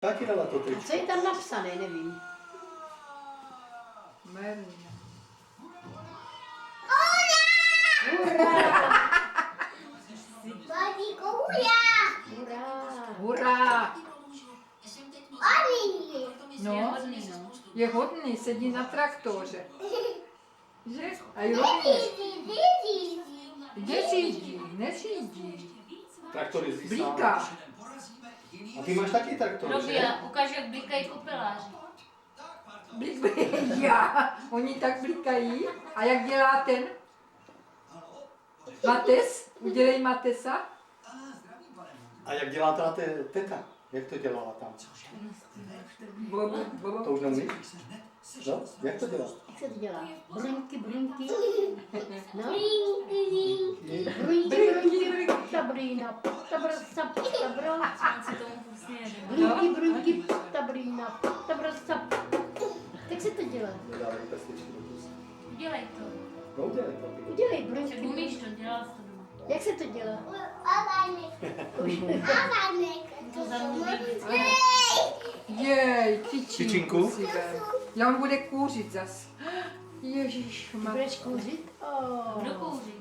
Taky dala to teď. A co je tam napsané, nevím. Merlina. Hurá! Babíko, hurá! Hurá! Hurá! Oni! No, je hodný, sedí na traktoře. Že? A jo, neřídí, neřídí. Traktor jezdí sám. Blíká. A ty máš taky traktor, Robí, že? ukáž, jak blikají kopeláři. Já, oni tak blikají. A jak dělá ten? Mates? Udělej Matesa. A jak dělá ta teta? Jak to dělala tam? To už neumíš? No? Jak to dělá? Jak se to dělá? Brunky, brunky. No. Brinky, Brunky, brunky, ptabrýna, ptabrsa, ptabro. On se tomu furt směje. Brunky, brunky, ptabrýna, ptabrsa. Tak se to dělá. Nedávej pestičky do pusy. Udělej to. No udělej to. ty. Udělej Však brunky. umíš to, dělal jsi to doma. Jak se to dělá? Avanek. To zamluví. Jej, Tyčinku? si vem. Já on bude kouřit zas. Ježíš, Budeš kouřit? Kdo kouří?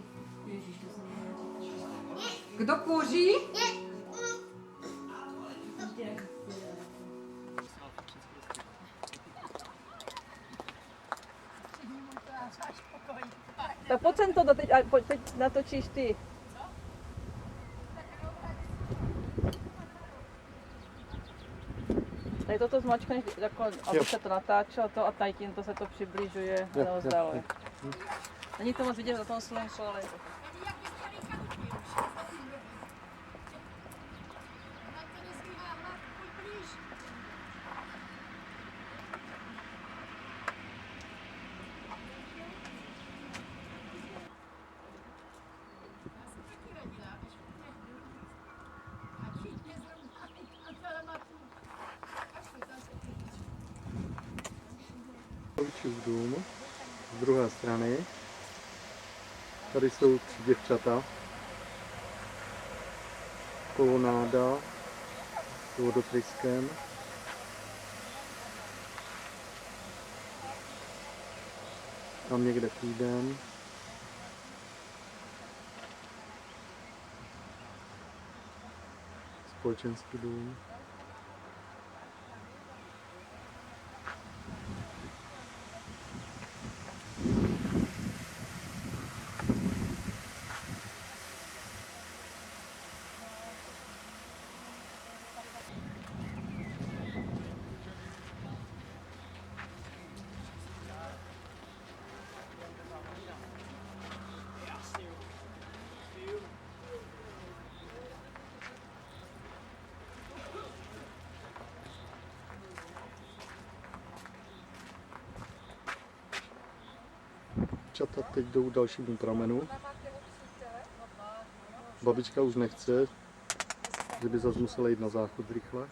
Ježíš, to jsem nevěděla. Kdo kouří? Tak pojď sem to teď, teď natočíš ty. Tady toto zmačkneš, jako, aby se to natáčelo to a tady tímto se to přibližuje neozdáluje. Není to moc vidět na tom slunku, ale... Rodičův dům z druhé strany. Tady jsou 3 děvčata. Kolonáda s vodotryskem. Tam někde půjdem. Společenský dům. Čata teď jdou k dalšímu pramenu. Babička už nechce, že by zase musela jít na záchod rychle.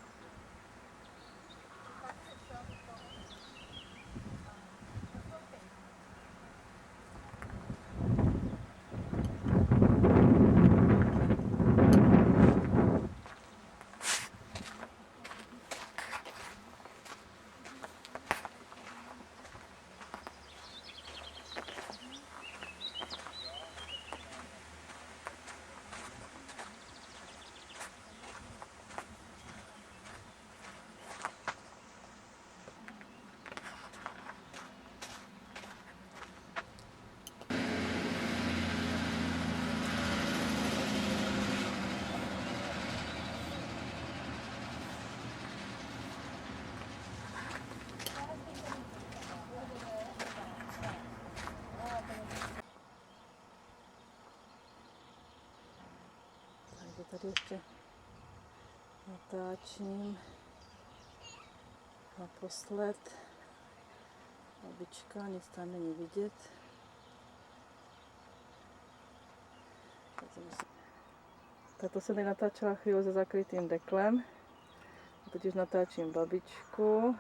Tady ještě natáčím naposled. Babička, nic tam není vidět. Tak to jsem tady natáčela chvíli se zakrytým deklem. A teď už natáčím babičku.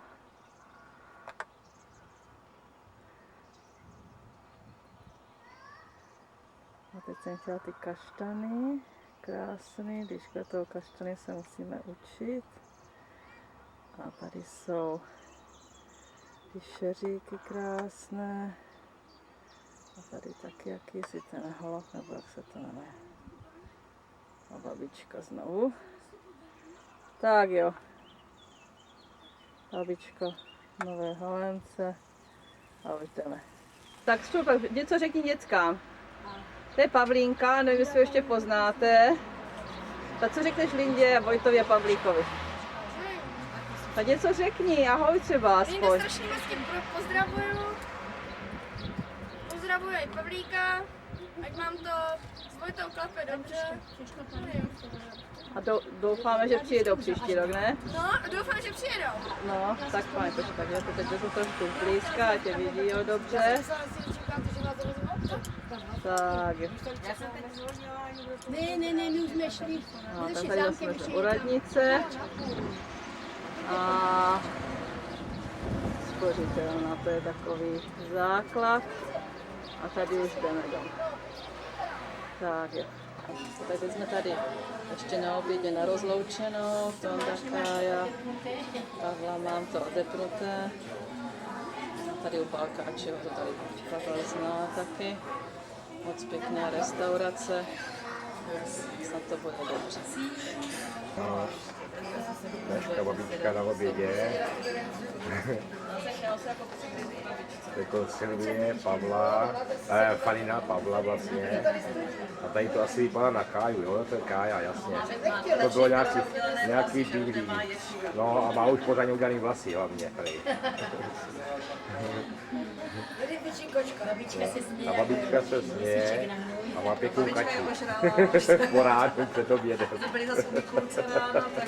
A teď jsem chtěla ty kaštany. Krásný, když toho kaštany se musíme učit. A tady jsou ty šeříky krásné. A tady taky jakýsi ten holoch, nebo jak se to jmenuje. A babička znovu. Tak jo. Babičko Nové Holence. A jdeme. Tak Šťůrko, něco řekni dětskám. To je Pavlínka, nevím, jestli ho ještě poznáte. Tak co řekneš Lindě a Vojtově Pavlíkovi? Tak něco řekni, ahoj třeba Linda aspoň. strašně moc tě pozdravuju. Pozdravuju i Pavlíka. Ať mám to s Vojtou klape dobře. A doufáme, že přijedou příští rok, ne? No, doufám, že přijedou. No, tak fajn, počkej, já to teď vezmu trošku blízka, ať tě vidí jo, dobře. Tak jo. Ne, my už jsme šli. No, tak tady jsme u radnice. A spořitelna, to je takový základ. A tady už jdeme domů. Tak jo. Takže jsme tady ještě na obědě na rozloučenou, Tonda, Kája, Pavla, mám to odepnuté. Tady u Balkáčeho to tady Pavel zná taky. Moc pěkná restaurace. Snad to bude dobře. Dneška babička na obědě. Jako Silvie, Pavla, Fanina, Pavla vlastně. A tady to asi vypadá na Káju, jo? To je Kája, jasně. To bylo nějaký bílý. No a má už pořádně udělaný vlasy hlavně. A babička se směje a má pěknou kačku. Po rádu před obědem. Byli zase u kluce ráno, tak